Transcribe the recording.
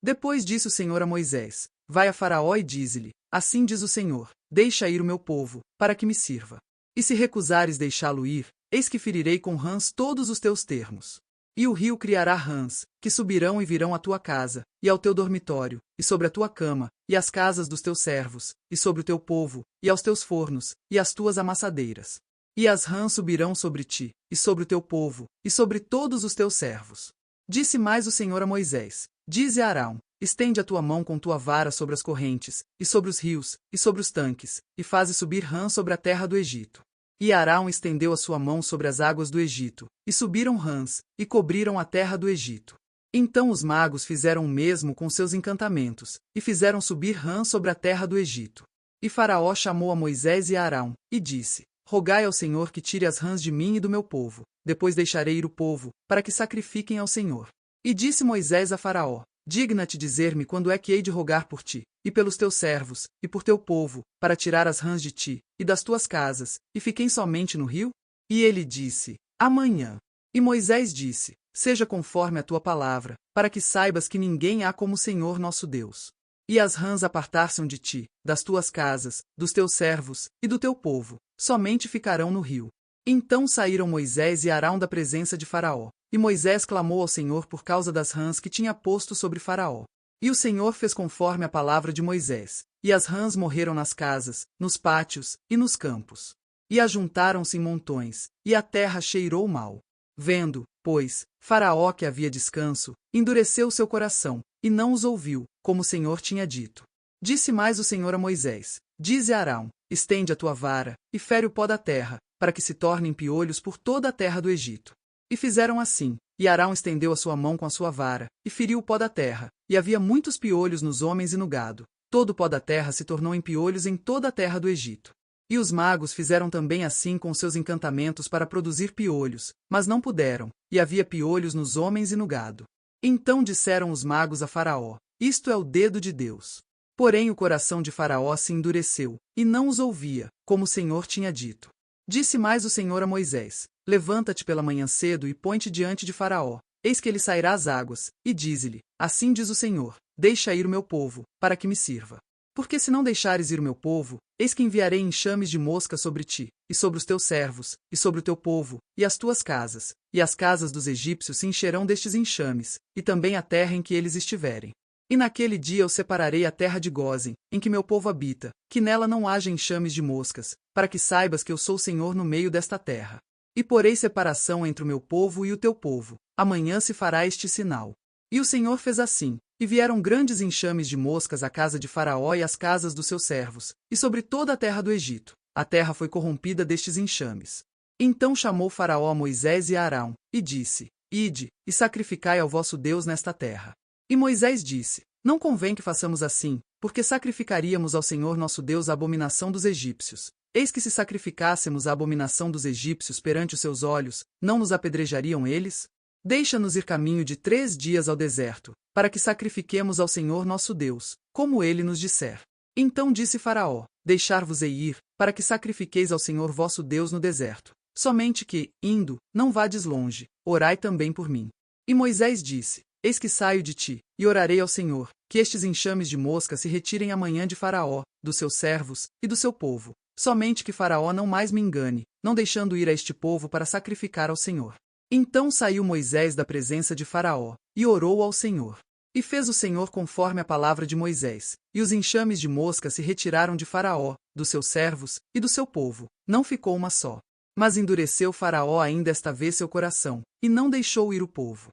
Depois disse o Senhor a Moisés: Vai a Faraó e dize-lhe: Assim diz o Senhor: Deixa ir o meu povo, para que me sirva. E se recusares deixá-lo ir, eis que ferirei com rãs todos os teus termos. E o rio criará rãs, que subirão e virão à tua casa, e ao teu dormitório, e sobre a tua cama, e às casas dos teus servos, e sobre o teu povo, e aos teus fornos, e às tuas amassadeiras. E as rãs subirão sobre ti, e sobre o teu povo, e sobre todos os teus servos. Disse mais o Senhor a Moisés: Dize a Arão: Estende a tua mão com tua vara sobre as correntes, e sobre os rios, e sobre os tanques, e faze subir rãs sobre a terra do Egito. E Arão estendeu a sua mão sobre as águas do Egito, e subiram rãs, e cobriram a terra do Egito. Então os magos fizeram o mesmo com seus encantamentos, e fizeram subir rãs sobre a terra do Egito. E Faraó chamou a Moisés e a Arão, e disse: Rogai ao Senhor que tire as rãs de mim e do meu povo, depois deixarei ir o povo, para que sacrifiquem ao Senhor. E disse Moisés a Faraó: Digna-te dizer-me quando é que hei de rogar por ti, e pelos teus servos, e por teu povo, para tirar as rãs de ti, e das tuas casas, e fiquem somente no rio? E ele disse: Amanhã. E Moisés disse: Seja conforme a tua palavra, para que saibas que ninguém há como o Senhor nosso Deus. E as rãs apartar-se de ti, das tuas casas, dos teus servos, e do teu povo, somente ficarão no rio. Então saíram Moisés e Arão da presença de Faraó. E Moisés clamou ao Senhor por causa das rãs que tinha posto sobre Faraó. E o Senhor fez conforme a palavra de Moisés, e as rãs morreram nas casas, nos pátios e nos campos. E ajuntaram-se em montões, e a terra cheirou mal. Vendo, pois, Faraó que havia descanso, endureceu seu coração, e não os ouviu, como o Senhor tinha dito. Disse mais o Senhor a Moisés: Dize a Arão: Estende a tua vara, e fere o pó da terra, para que se tornem piolhos por toda a terra do Egito. E fizeram assim, e Arão estendeu a sua mão com a sua vara, e feriu o pó da terra, e havia muitos piolhos nos homens e no gado. Todo o pó da terra se tornou em piolhos em toda a terra do Egito. E os magos fizeram também assim com seus encantamentos para produzir piolhos, mas não puderam, e havia piolhos nos homens e no gado. Então disseram os magos a Faraó: Isto é o dedo de Deus. Porém o coração de Faraó se endureceu, e não os ouvia, como o Senhor tinha dito. Disse mais o Senhor a Moisés: Levanta-te pela manhã cedo e põe-te diante de Faraó. Eis que ele sairá às águas, e dize-lhe: Assim diz o Senhor: Deixa ir o meu povo, para que me sirva. Porque se não deixares ir o meu povo, eis que enviarei enxames de mosca sobre ti, e sobre os teus servos, e sobre o teu povo, e as tuas casas, e as casas dos egípcios se encherão destes enxames, e também a terra em que eles estiverem. E naquele dia eu separarei a terra de Gósen, em que meu povo habita, que nela não haja enxames de moscas, para que saibas que eu sou o Senhor no meio desta terra. E porei separação entre o meu povo e o teu povo. Amanhã se fará este sinal. E o Senhor fez assim, e vieram grandes enxames de moscas à casa de Faraó e às casas dos seus servos, e sobre toda a terra do Egito. A terra foi corrompida destes enxames. Então chamou Faraó a Moisés e a Arão, e disse: Ide, e sacrificai ao vosso Deus nesta terra. E Moisés disse: Não convém que façamos assim, porque sacrificaríamos ao Senhor nosso Deus a abominação dos egípcios. Eis que se sacrificássemos a abominação dos egípcios perante os seus olhos, não nos apedrejariam eles? Deixa-nos ir caminho de 3 dias ao deserto, para que sacrifiquemos ao Senhor nosso Deus, como ele nos disser. Então disse Faraó: Deixar-vos-ei ir, para que sacrifiqueis ao Senhor vosso Deus no deserto. Somente que, indo, não vades longe, orai também por mim. E Moisés disse: Eis que saio de ti, e orarei ao Senhor, que estes enxames de mosca se retirem amanhã de Faraó, dos seus servos, e do seu povo. Somente que Faraó não mais me engane, não deixando ir a este povo para sacrificar ao Senhor. Então saiu Moisés da presença de Faraó, e orou ao Senhor. E fez o Senhor conforme a palavra de Moisés, e os enxames de mosca se retiraram de Faraó, dos seus servos, e do seu povo. Não ficou uma só. Mas endureceu Faraó ainda esta vez seu coração, e não deixou ir o povo.